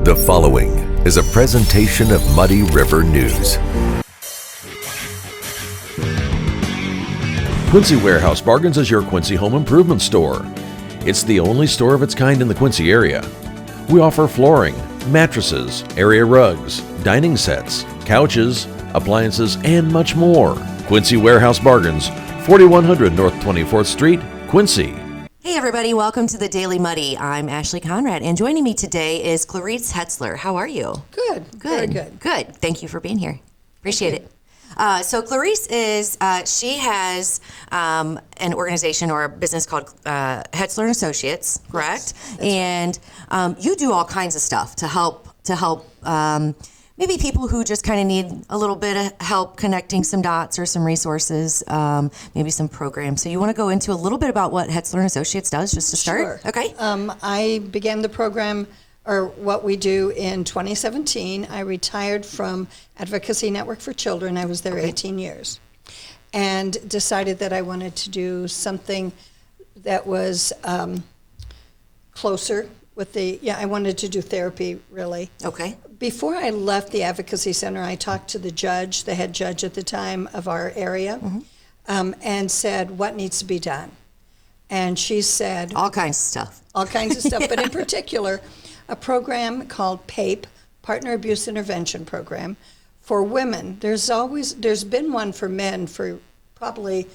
The following is a presentation of Muddy River News. Quincy Warehouse Bargains is your Quincy home improvement store. It's the only store of its kind in the Quincy area. We offer flooring, mattresses, area rugs, dining sets, couches, appliances, and much more. Quincy Warehouse Bargains, 4100 North 24th Street, Quincy. Hey everybody, welcome to the Daily Muddy. I'm Ashley Conrad, and joining me today is Clarice Hetzler. How are you? Good. Very good. Good. Thank you for being here. Appreciate it. So Clarice is, she has an organization or a business called Hetzler and Associates, correct? Yes, and you do all kinds of stuff to help maybe people who just kind of need a little bit of help connecting some dots or some resources, maybe some programs. So you want to go into a little bit about what Hetzler and Associates does, just to start? Sure. Okay. I began the program, or what we do, in 2017. I retired from Advocacy Network for Children. I was there 18 years, and decided that I wanted to do something that was closer with I wanted to do therapy, really. Okay. Before I left the Advocacy Center, I talked to the judge, the head judge at the time of our area, and said, what needs to be done? And she said... all kinds of stuff. All kinds of stuff, but in particular, a program called PAPE, Partner Abuse Intervention Program, for women. There's been one for men for probably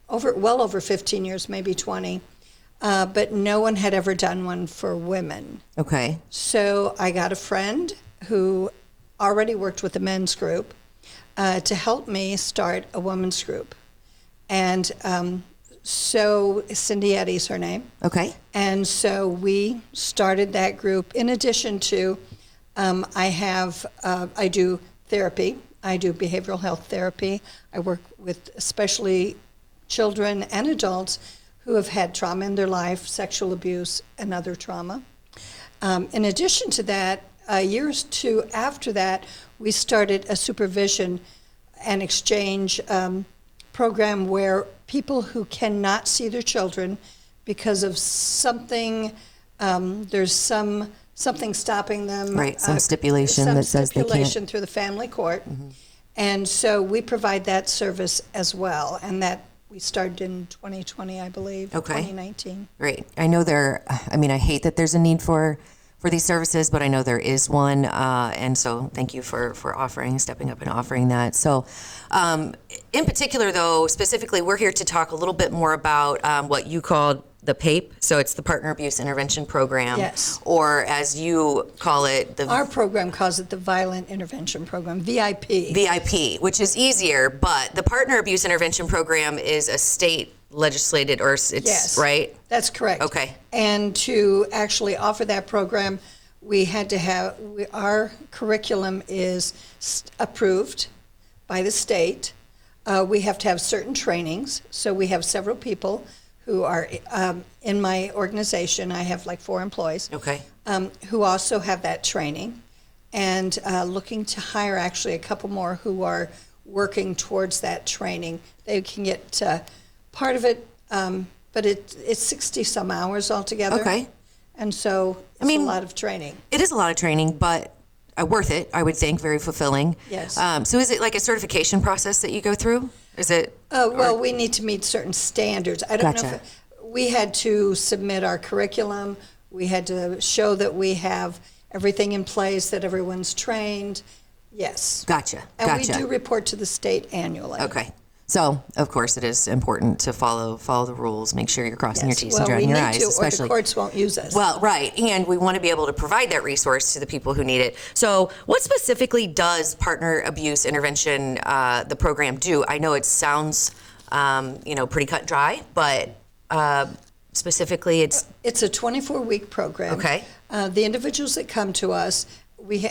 well over 15 years, maybe 20, but no one had ever done one for women. Okay. So I got a friend who already worked with a men's group to help me start a women's group. And so Cindy Eddy's her name. Okay. And so we started that group. In addition to, I do therapy. I do behavioral health therapy. I work with especially children and adults who have had trauma in their life, sexual abuse, and other trauma. In addition to that, a year or two after that, we started a supervision and exchange program where people who cannot see their children because of something, there's something stopping them. Right, some stipulation that says they can't. Some stipulation through the family court. Mm-hmm. And so we provide that service as well, and that we started in 2020, I believe, 2019. Great. I know I hate that there's a need for these services, but I know there is one, and so thank you for stepping up and offering that. So in particular, though, specifically, we're here to talk a little bit more about what you called the PAPE, so it's the Partner Abuse Intervention Program. Yes. Or as you call it, our program calls it the Violent Intervention Program, VIP. VIP, which is easier, but the Partner Abuse Intervention Program is a state legislated, or it's yes, right? That's correct. Okay. And to actually offer that program, we had to have, our curriculum is approved by the state. We have to have certain trainings. So we have several people who are in my organization. I have like 4 employees. Okay. Who also have that training, and looking to hire actually a couple more who are working towards that training. They can get part of it, but it's 60 some hours altogether. Okay. And so it's a lot of training. It is a lot of training, but worth it, I would think, very fulfilling. Yes. So is it like a certification process that you go through? Is it? Well, we need to meet certain standards. I don't know if we had to submit our curriculum. We had to show that we have everything in place, that everyone's trained. Yes. Gotcha. And we do report to the state annually. Okay. So, of course, it is important to follow the rules, make sure you're crossing your T's and dotting your I's. Especially, or the courts won't use us. Well, right, and we want to be able to provide that resource to the people who need it. So what specifically does Partner Abuse Intervention, the program, do? I know it sounds, pretty cut and dry, but specifically it's a 24-week program. Okay. The individuals that come to us, we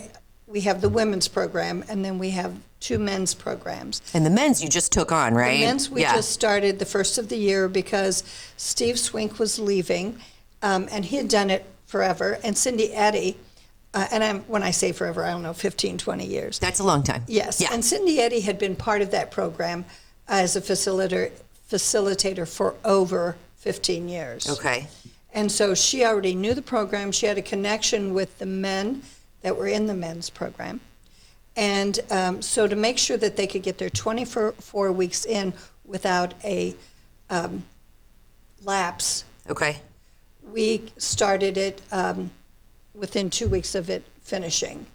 have the women's program, and then we have 2 men's programs. And the men's you just took on, right? The men's we just started the first of the year because Steve Swink was leaving, and he had done it forever. And Cindy Eddy, when I say forever, I don't know, 15, 20 years. That's a long time. Yes. Yeah. And Cindy Eddy had been part of that program as a facilitator for over 15 years. Okay. And so she already knew the program. She had a connection with the men that were in the men's program. And so to make sure that they could get their 24 weeks in without a lapse, Okay. we started it within 2 weeks of it finishing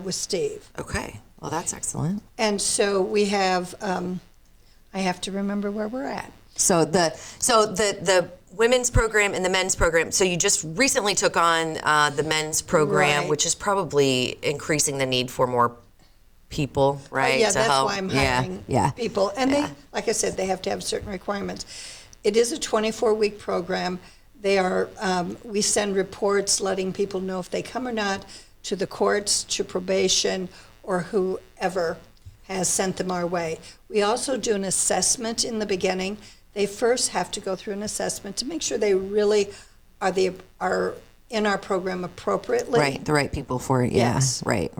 with Steve. Okay. Well, that's excellent. And so we have, I have to remember where we're at. So the women's program and the men's program. So you just recently took on the men's program, Right. which is probably increasing the need for more people, right? Yeah, to that's help. why I'm hiring Yeah. people. And they, like I said, they have to have certain requirements. It is a 24-week program. They are, we send reports letting people know if they come or not to the courts, to probation, or whoever has sent them our way. We also do an assessment in the beginning. They first have to go through an assessment to make sure they really are in our program appropriately. Right, the right people for it. Yeah, Yes. right.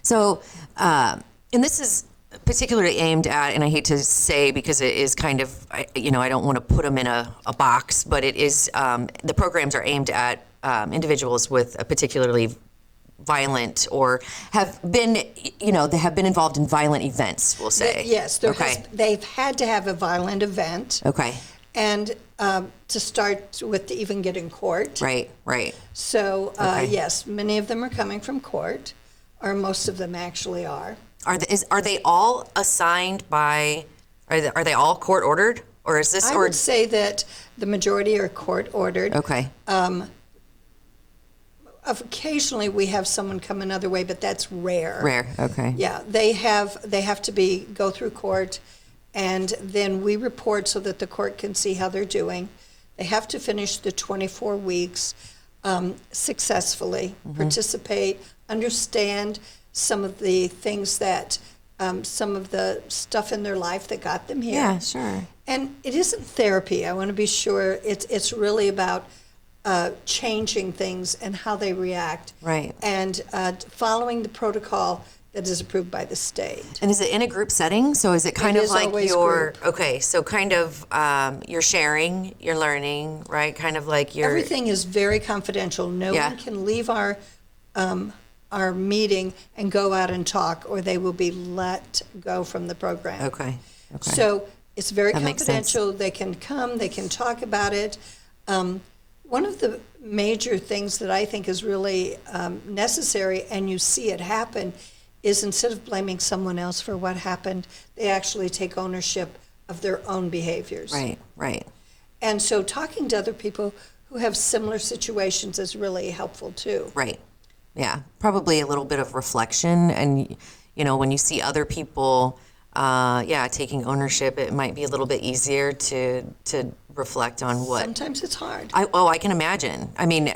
So, and this is particularly aimed at, and I hate to say because it is kind of, I don't want to put them in a box, but it is, the programs are aimed at individuals with a particularly violent or have been, they have been involved in violent events, we'll say. Yes, Okay. they've had to have a violent event. Okay. And to start with, to even get in court. Right. So, Okay. yes, many of them are coming from court, or most of them actually are. Are they all assigned by, are they all court ordered? Or is this, I would say that the majority are court ordered. Okay. Occasionally, we have someone come another way, but that's rare. Rare, okay. Yeah, they have to go through court, and then we report so that the court can see how they're doing. They have to finish the 24 weeks successfully, participate, understand some of the things that, some of the stuff in their life that got them here. Yeah, sure. And it isn't therapy. I want to be sure it's really about changing things and how they react. Right. And following the protocol that is approved by the state. And is it in a group setting? So is it kind It of is like always you're, group. okay, so kind of you're sharing, you're learning, right? Kind of like you're. Everything is very confidential. No Yeah. one can leave our meeting and go out and talk, or they will be let go from the program. Okay. So it's very That makes sense. confidential. They can come, they can talk about it. One of the major things that I think is really necessary, and you see it happen, is instead of blaming someone else for what happened, they actually take ownership of their own behaviors. Right. And so talking to other people who have similar situations is really helpful too. Right. Yeah. Probably a little bit of reflection. And, when you see other people, taking ownership, it might be a little bit easier to reflect on what. Sometimes it's hard. I can imagine. I mean,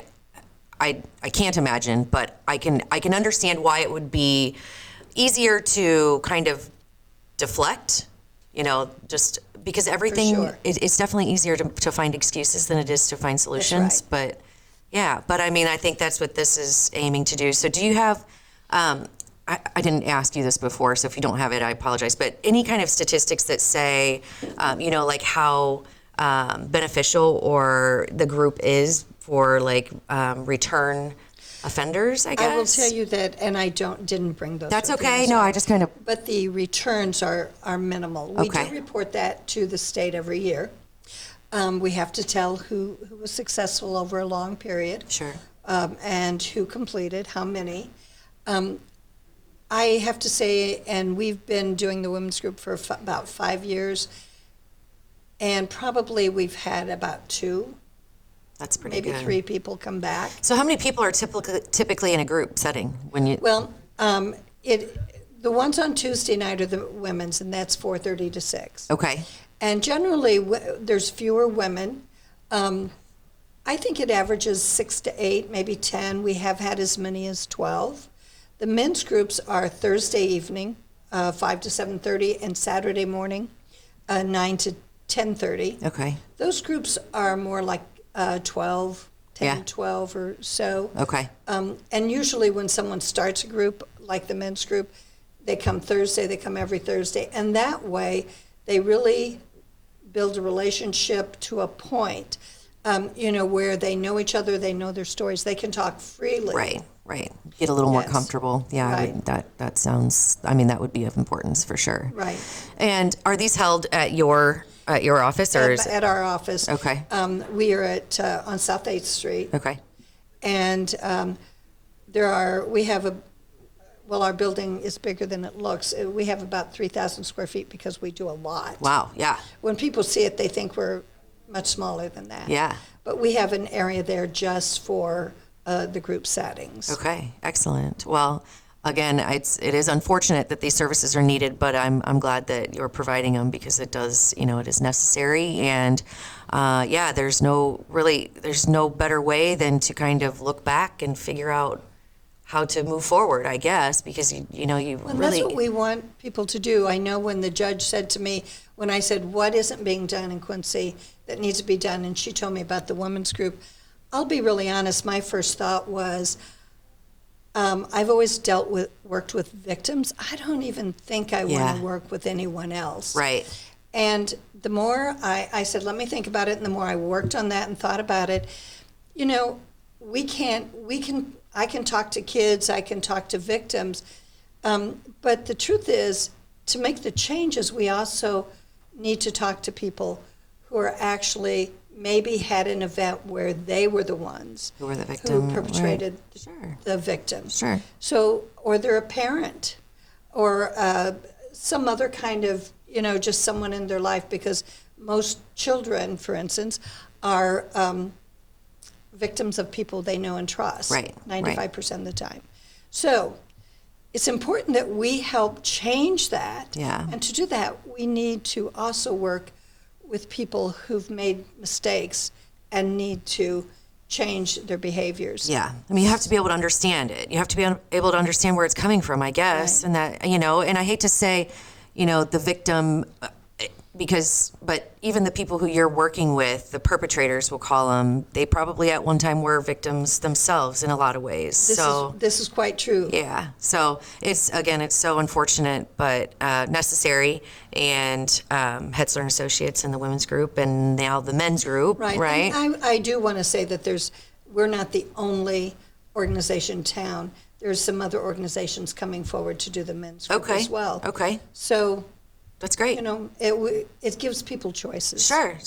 I can't imagine, but I can understand why it would be easier to kind of deflect, just because everything, sure. it's definitely easier to find excuses than it is to find solutions. right. But I mean, I think that's what this is aiming to do. So do you have, I didn't ask you this before, so if you don't have it, I apologize, but any kind of statistics that say, like how beneficial or the group is for like return offenders, I guess? I will tell you that, and I didn't bring those. That's with okay. me, No, so- I just kind of. But the returns are minimal. We Okay. do report that to the state every year. We have to tell who was successful over a long period. Sure. And who completed, how many. I have to say, and we've been doing the women's group for about 5 years, and probably we've had about 2, That's pretty maybe good. 3 people come back. So how many people are typically in a group setting when you? Well, the ones on Tuesday night are the women's, and that's 4:30 to 6. Okay. And generally, there's fewer women. I think it averages 6 to 8, maybe 10. We have had as many as 12. The men's groups are Thursday evening, 5 to 7:30, and Saturday morning, 9 to 10:30. Okay. Those groups are more like 12, 10, Yeah. 12 or so. Okay. And usually when someone starts a group, like the men's group, they come Thursday, they come every Thursday. And that way, they really build a relationship to a point, where they know each other, they know their stories, they can talk freely. Right. Get a little more Yes. comfortable. Yeah, Right. that sounds, I mean, that would be of importance for sure. Right. And are these held at your office or is At our office. Okay. We are at on South 8th Street, Okay. and our building is bigger than it looks. We have about 3,000 square feet because we do a lot. Wow. Yeah. When people see it, they think we're much smaller than that. Yeah. But we have an area there just for the group settings. Okay. Excellent. Well, again, it is unfortunate that these services are needed, but I'm glad that you're providing them because it does, it is necessary. And there's no better way than to kind of look back and figure out how to move forward, I guess, because you Well, really. that's what we want people to do. I know when the judge said to me, when I said, what isn't being done in Quincy that needs to be done, and she told me about the women's group, I'll be really honest, my first thought was, I've always worked with victims. I don't even think I want to work with anyone else. Right. And the more I said, let me think about it, and the more I worked on that and thought about it, I can talk to kids, I can talk to victims, but the truth is, to make the changes, we also need to talk to people who are actually maybe had an event where they were the ones Who were the victim, who perpetrated right. Sure. the victim. Sure. So, or they're a parent, or some other kind of, just someone in their life, because most children, for instance, are victims of people they know and trust. Right. 95% of the time. So it's important that we help change that. Yeah. And to do that, we need to also work with people who've made mistakes and need to change their behaviors. Yeah. I mean, you have to be able to understand it. You have to be able to understand where it's coming from, I guess. Right. And that, and I hate to say, the victim, but even the people who you're working with, the perpetrators, we'll call them, they probably at one time were victims themselves in a lot of ways. This is quite true. Yeah. So it's so unfortunate, but necessary. And Hetzler and Associates and the women's group, and now the men's group, right? And I do want to say that we're not the only organization in town. There's some other organizations coming forward to do the men's group as well. Okay. So That's great. It gives people choices. Sure.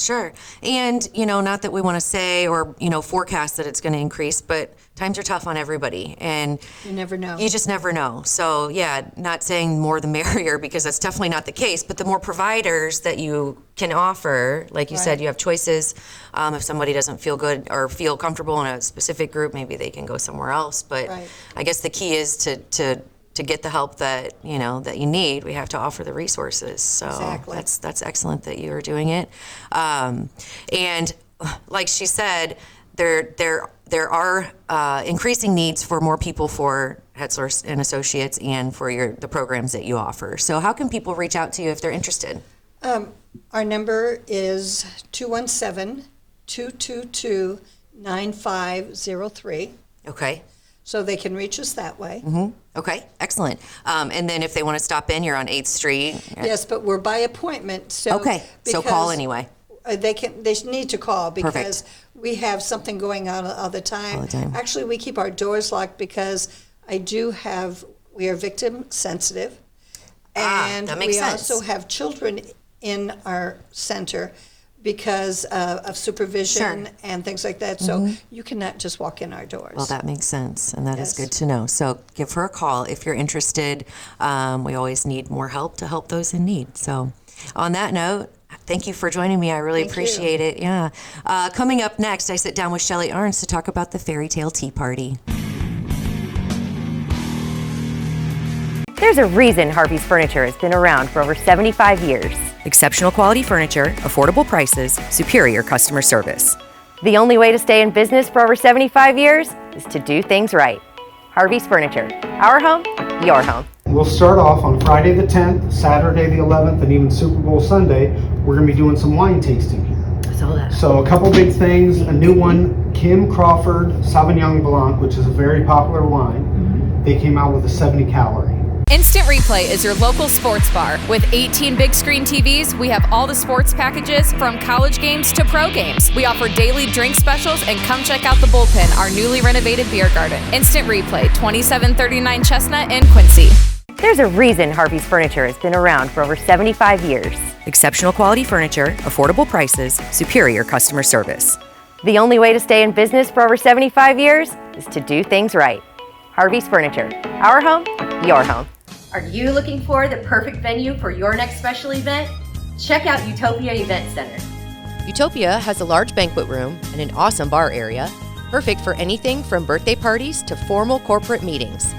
And, not that we want to say or, forecast that it's going to increase, but times are tough on everybody. And You never know. you just never know. So, not saying more the merrier, because that's definitely not the case. But the more providers that you can offer, like you said, you have choices. If somebody doesn't feel good or feel comfortable in a specific group, maybe they can go somewhere else. But I guess the key is to get the help that that you need. We have to offer the resources. So Exactly. that's excellent that you are doing it. And like she said, there are increasing needs for more people for Hetzler and Associates and for the programs that you offer. So how can people reach out to you if they're interested? Our number is 217-222-9503. Okay. So they can reach us that way. Okay, excellent. And then if they want to stop in, you're on 8th Street. Yes, but we're by appointment. So Okay, so call anyway. They need to call because Perfect. we have something going on all the time. All the time. Actually, we keep our doors locked because we are victim sensitive. And that makes we sense. also have children in our center because of supervision and things like that. So you cannot just walk in our doors. Well, that makes sense, and that is Yes. good to know. So give her a call if you're interested. We always need more help to help those in need. So on that note, thank you for joining me. I really Thank appreciate it. Yeah. Coming up next, I sit down with Shelley Arns to talk about the Fairy Tale Tea Party. There's a reason Harvey's Furniture has been around for over 75 years. Exceptional quality furniture, affordable prices, superior customer service. The only way to stay in business for over 75 years is to do things right. Harvey's Furniture. Our home, your home. We'll start off on Friday the 10th, Saturday the 11th, and even Super Bowl Sunday. We're going to be doing some wine tasting here. I saw that. So a couple big things. A new one, Kim Crawford Sauvignon Blanc, which is a very popular wine. They came out with a 70 calorie. Instant Replay is your local sports bar. With 18 big screen TVs, we have all the sports packages from college games to pro games. We offer daily drink specials, and come check out the Bullpen, our newly renovated beer garden. Instant Replay, 2739 Chestnut in Quincy. There's a reason Harvey's Furniture has been around for over 75 years. Exceptional quality furniture, affordable prices, superior customer service. The only way to stay in business for over 75 years is to do things right. Harvey's Furniture, our home, your home. Are you looking for the perfect venue for your next special event? Check out Utopia Event Center. Utopia has a large banquet room and an awesome bar area, perfect for anything from birthday parties to formal corporate meetings.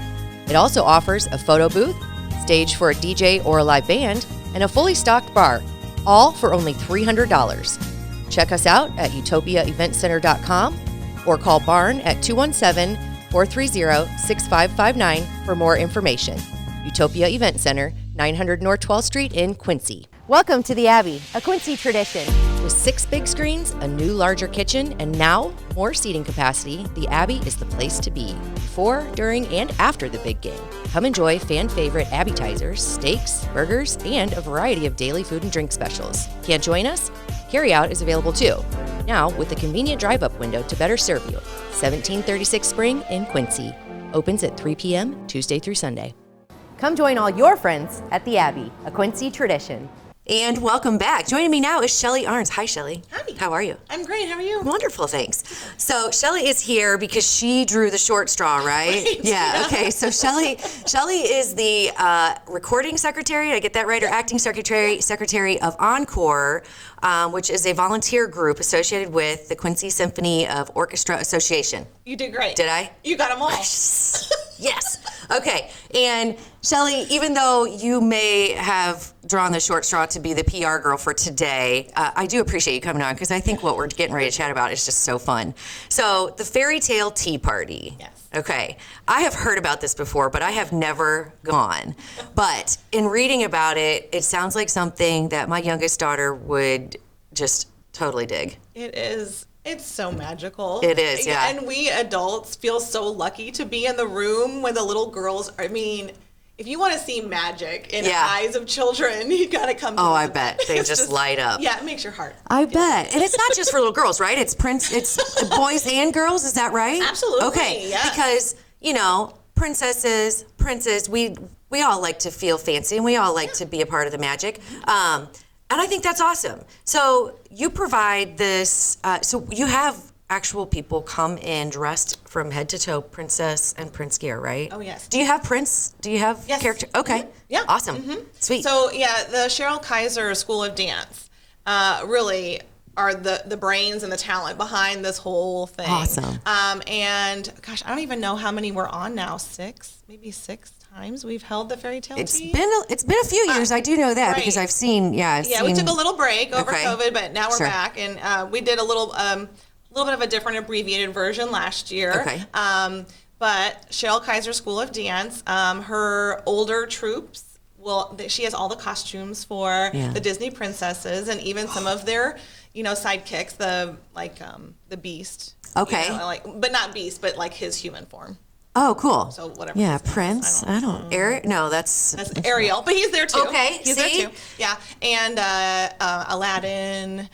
It also offers a photo booth, stage for a DJ or a live band, and a fully stocked bar, all for only $300. Check us out at utopiaeventcenter.com or call Barn at 217-430-6559 for more information. Utopia Event Center, 900 North 12th Street in Quincy. Welcome to the Abbey, a Quincy tradition. With 6 big screens, a new larger kitchen, and now more seating capacity, the Abbey is the place to be before, during, and after the big game. Come enjoy fan favorite appetizers, steaks, burgers, and a variety of daily food and drink specials. Can't join us? Carryout is available too. Now with a convenient drive-up window to better serve you. 1736 Spring in Quincy. Opens at 3 p.m. Tuesday through Sunday. Come join all your friends at the Abbey, a Quincy tradition. And welcome back. Joining me now is Shelley Arns. Hi, Shelley. Hi. How are you? I'm great. How are you? Wonderful, thanks. So Shelley is here because she drew the short straw, right? Right. Yeah. Okay. So Shelley is the recording secretary. Did I get that right? Or acting secretary of ENCORE, which is a volunteer group associated with the Quincy Symphony of Orchestra Association. You did great. Did I? You got them all. Yes. Okay. And Shelley, even though you may have drawn the short straw to be the PR girl for today, I do appreciate you coming on because I think what we're getting ready to chat about is just so fun. So the Fairy Tale Tea Party. Yes. Okay. I have heard about this before, but I have never gone. But in reading about it, it sounds like something that my youngest daughter would just totally dig. It is. It's so magical. It is, yeah. And we adults feel so lucky to be in the room when the little girls, I mean, if you want to see magic in the eyes of children, you got to come to I bet. They just light up. Yeah, it makes your heart. I bet. And it's not just for little girls, right? It's boys and girls, is that right? Absolutely. Okay. Yeah. Because, princes, we all like to feel fancy and we all like to be a part of the magic. And I think that's awesome. So you provide this, so you have actual people come in dressed from head to toe, princess and prince gear, right? Oh, yes. Do you have prince? Do you have character? Okay. Mm-hmm. Yeah. Awesome. Mm-hmm. Sweet. So, the Cheryl Kaiser School of Dance really are the brains and the talent behind this whole thing. Awesome. And gosh, I don't even know how many we're on now. Maybe six times we've held the Fairy Tale Tea. It's been a few years. I do know that because I've seen. We took a little break over COVID, but now we're back, and we did a little bit of a different abbreviated version last year. Okay. But Cheryl Kaiser School of Dance, her older troops she has all the costumes for the Disney princesses and even some of their sidekicks, the Beast. Okay. But not Beast, but like his human form. Oh, cool. So whatever. Yeah, Prince. I don't. Eric? No, that's Ariel, but he's there too. Okay, he's there too. Yeah, and Aladdin,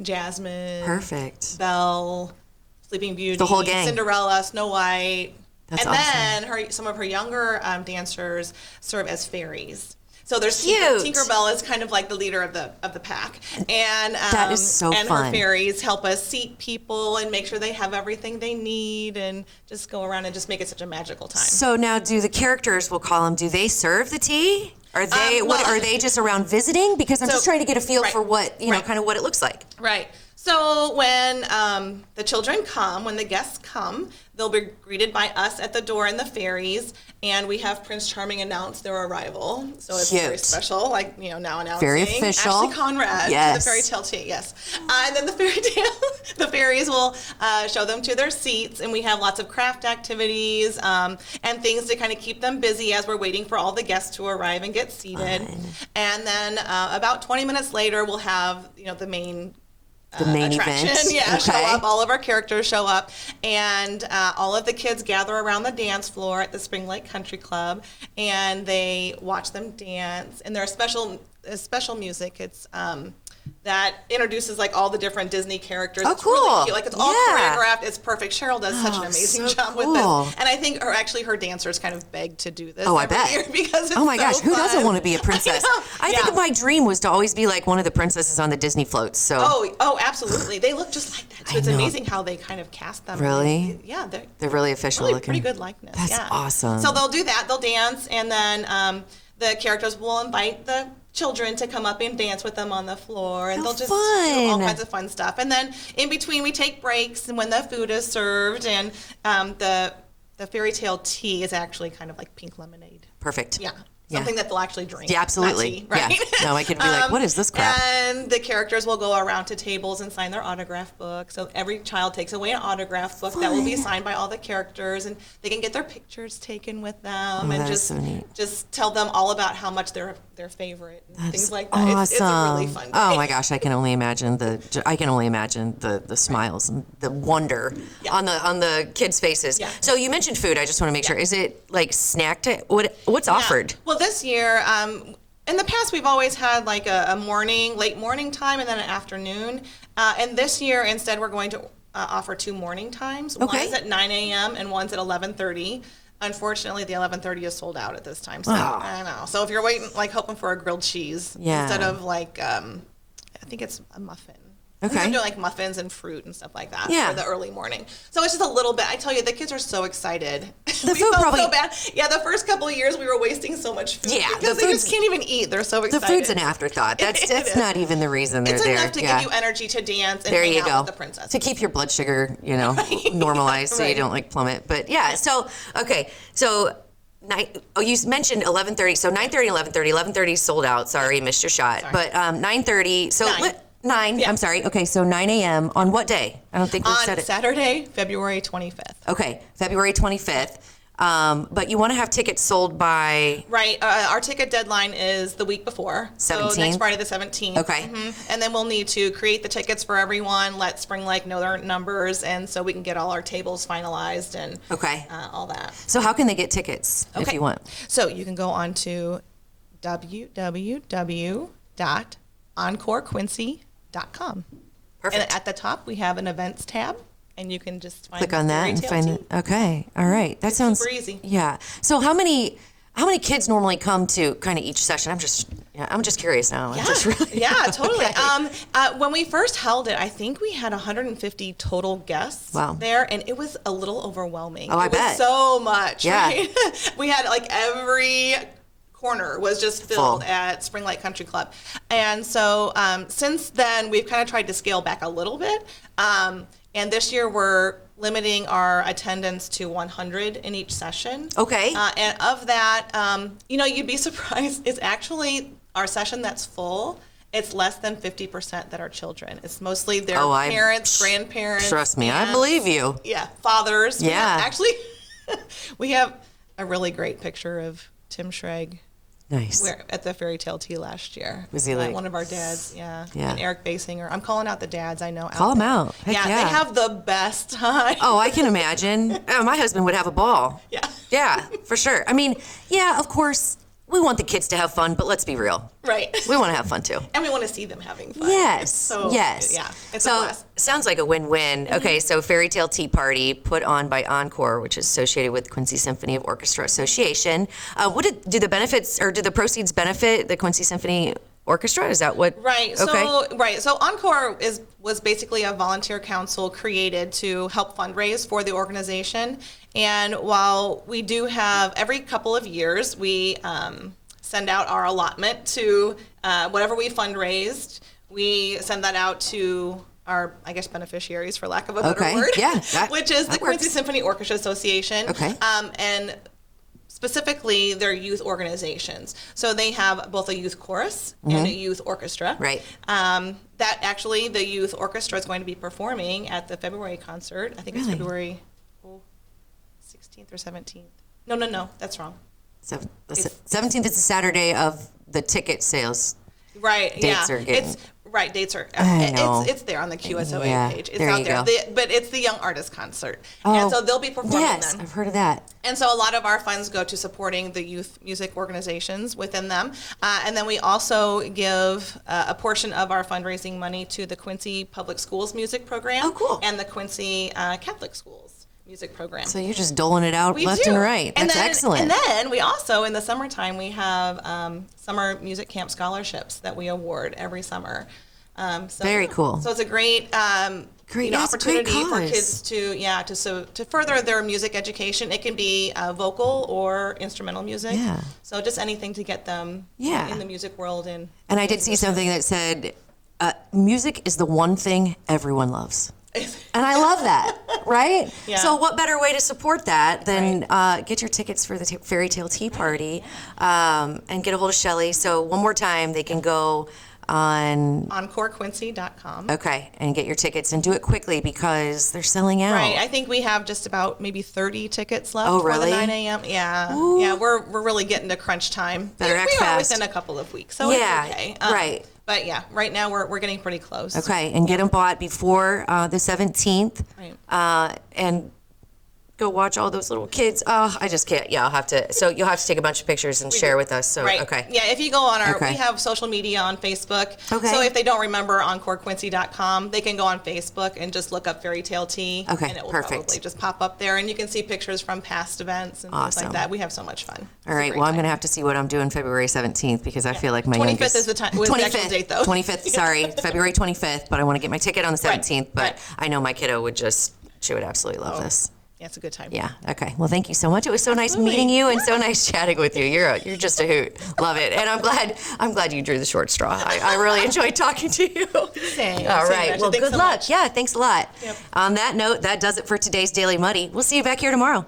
Jasmine, perfect. Belle, Sleeping Beauty, the whole gang, Cinderella, Snow White. That's and awesome. Then some of her younger dancers serve as fairies. So there's cute. Tinkerbell is kind of like the leader of the pack, and that is so and fun. Her fairies help us seat people and make sure they have everything they need, and just go around and just make it such a magical time. So now, do the characters, we'll call them, do they serve the tea? Are they are they just around visiting? Because I'm just trying to get a feel for what kind of what it looks like. Right. So when the children come, when the guests come, they'll be greeted by us at the door and the fairies, and we have Prince Charming announce their arrival. So it's very special, now announcing. Very official. Ashley Conrad, yes. The Fairy Tale Tea, yes. And then the fairies will show them to their seats, and we have lots of craft activities and things to kind of keep them busy as we're waiting for all the guests to arrive and get seated. Fun. And then about 20 minutes later, we'll have the main main attraction. event. Yeah, Okay. show up. All of our characters show up, and all of the kids gather around the dance floor at the Spring Lake Country Club, and they watch them dance. And there's special music. It's that introduces like all the different Disney characters. Oh, it's cool. really cute. Like it's all Yeah. choreographed. It's perfect. Cheryl does such an amazing so job with cool. this. And I think her dancers kind of beg to do this Oh, I every bet. year because it's Oh my gosh, so who doesn't fun. want to be a princess? I Yeah. think my dream was to always be like one of the princesses on the Disney floats. So Oh, absolutely. They look just like that. So I it's know. amazing how they kind of cast them. Really? Yeah, they're really official really looking. pretty good likeness. That's yeah. awesome. So they'll do that. They'll dance, and then the characters will invite the children to come up and dance with them on the floor, and How they'll just do all fun. kinds of fun stuff. And then in between, we take breaks, and when the food is served, and the fairy tale tea is actually kind of like pink lemonade. Perfect. Yeah. Yeah. Something that they'll actually drink. Yeah, absolutely. Not tea, right? Yeah. No, I could be like, what is this crap? And the characters will go around to tables and sign their autograph book. So every child takes away an autograph book that will be signed by all the characters, and they can get their pictures taken with them, and that is just so neat. just tell them all about how much they're their favorite and That's things like that. It's a really fun day. Oh my gosh, I can only imagine the smiles and the wonder on the kids' faces. Yeah. So you mentioned food. I just want to make sure. Is it like snacked? What's offered? Well, this year, in the past, we've always had like a late morning time and then an afternoon. And this year, instead, we're going to offer 2 morning times. Okay. One's at 9 a.m. and one's at 11:30. Unfortunately, the 11:30 is sold out at this time. So I know. So if you're waiting, like hoping for a grilled cheese instead of like, I think it's a muffin. Okay. I'm doing like muffins and fruit and stuff like that Yeah. for the early morning. So it's just a little bit. I tell you, the kids are so excited. The We food felt probably- so bad. Yeah, the first couple of years we were wasting so much food Yeah, because the they food's- just can't even eat. They're so The excited. food's an afterthought. It That's is. not even the reason they're It's there. enough to give you energy to dance and There hang you out go. with the princess. To keep your blood sugar, normalized so you Right. don't like plummet. But yeah, so okay, so you mentioned 11:30. So 9:30, 11:30. 11:30 is sold out. Sorry, missed your shot. Sorry. But 9:30. So 9. I'm sorry. Okay, so 9 a.m. on what day? I don't think we said On it. Saturday, February 25th. Okay, February 25th. But you want to have tickets sold by Right. Our ticket deadline is the week before. So 17th? next Friday the 17th. Okay. And then we'll need to create the tickets for everyone, let Spring Lake know their numbers, and so we can get all our tables finalized and Okay. all that. So how can they get tickets if you want? So you can go on to www.encorequincy.com. Perfect. And at the top, we have an events tab, and you can just find Click on that and Fairy find Tale it. Okay. All right. That sounds super easy. Yeah. So how many kids normally come to kind of each session? I'm just curious now. I'm just really Yeah, totally. When we first held it, I think we had 150 total guests there, and it was a little overwhelming. Oh, I it was bet. so much. Yeah. Right? We had like every corner was just filled Full. at Spring Lake Country Club. And so since then, we've kind of tried to scale back a little bit. And this year, we're limiting our attendance to 100 in each session. Okay. And of that, you'd be surprised. It's actually our session that's full. It's less than 50% that are children. It's mostly their parents, grandparents. Trust me, I aunts, believe you. Yeah, fathers. Yeah. We have a really great picture of Tim Schrag. Nice. At the Fairy Tale Tea last year. Was he like one of our dads? Yeah. Yeah. And Eric Basinger. I'm calling out the dads I know. Call them out. Heck Yeah, they have the best time. Oh, I can imagine. Oh, my husband would have a ball. Yeah. Yeah, for sure. I mean, yeah, of course, we want the kids to have fun, but let's be real. Right. We want to have fun too. And we want to see them having fun. Yes. So, yes. Yeah. It's so a blast. sounds like a win-win. Okay, so Fairy Tale Tea Party put on by ENCORE, which is associated with Quincy Symphony of Orchestra Association. Do the benefits or do the proceeds benefit the Quincy Symphony Orchestra? Is that what? Right. Okay. So ENCORE was basically a volunteer council created to help fundraise for the organization. And while we do have every couple of years, we send out our allotment to whatever we fundraised. We send that out to our, I guess, beneficiaries, for lack of a better word. Yeah. Which is the works. Quincy Symphony Orchestra Association. Okay. And specifically their youth organizations. So they have both a youth chorus and a youth orchestra. Right. That actually the youth orchestra is going to be performing at the February concert. I think it's Really? February 16th or 17th. No, that's wrong. 17th is the Saturday of the ticket sales. Right. Dates yeah. are getting- Right, dates are, I know. it's there on the QSOA Yeah, page. It's there out you there. go. But it's the Young Artist Concert. And so they'll be performing yes, them. I've heard of that. And so a lot of our funds go to supporting the youth music organizations within them. And then we also give a portion of our fundraising money to the Quincy Public Schools music program. Oh, cool. And the Quincy Catholic Schools music program. So you're just doling it out We left do. and right. That's excellent. And then we also, in the summertime, we have summer music camp scholarships that we award every summer. Very cool. So it's a great, Great, you know, that's a great opportunity for cause. kids to further their music education. It can be vocal or instrumental music. Yeah. So just anything to get them Yeah. in the music world. And I did see something that said, music is the one thing everyone loves. And I love that, right? Yeah. So what better way to support that than get your tickets for the Fairy Tale Tea Party and get a hold of Shelley. So one more time, they can go on ENCOREQuincy.com. Okay, and get your tickets and do it quickly because they're selling out. Right. I think we have just about maybe 30 tickets left Oh, for really? the 9 a.m. Yeah. Ooh. Yeah, we're really getting to crunch time. Better act we are fast. within a couple of weeks, so Yeah, it's okay. right. But yeah, right now we're getting pretty close. Okay, and get them bought before the 17th. Right. And go watch all those little kids. Oh, I just can't. Yeah, I'll have to. So you'll have to take a bunch of pictures and share with us. So, Right. okay. Yeah, if you go on our, Okay. we have social media on Facebook. Okay. So if they don't remember ENCOREQuincy.com, they can go on Facebook and just look up Fairy Tale Tea. Okay, And it will perfect. probably just pop up there, and you can see pictures from past events and things Awesome. like that. We have so much fun. All right. Well, I'm going to have to see what I'm doing February 17th because I feel like my 25th youngest. is the time- was the actual date, though. 25th. Sorry, February 25th. But I want to get my ticket on the 17th. But right. I know my kiddo would she would absolutely love this. Yeah, it's a good time. Yeah. Okay. Well, thank you so much. It was so nice Absolutely. meeting you and so nice chatting with you. You're just a hoot. Love it. And I'm glad you drew the short straw. I really enjoyed talking to you. Same. All Same, right. Gretchen. Well, Thanks good so luck. much. Yeah. Thanks a lot. Yep. On that note, that does it for today's Daily Muddy. We'll see you back here tomorrow.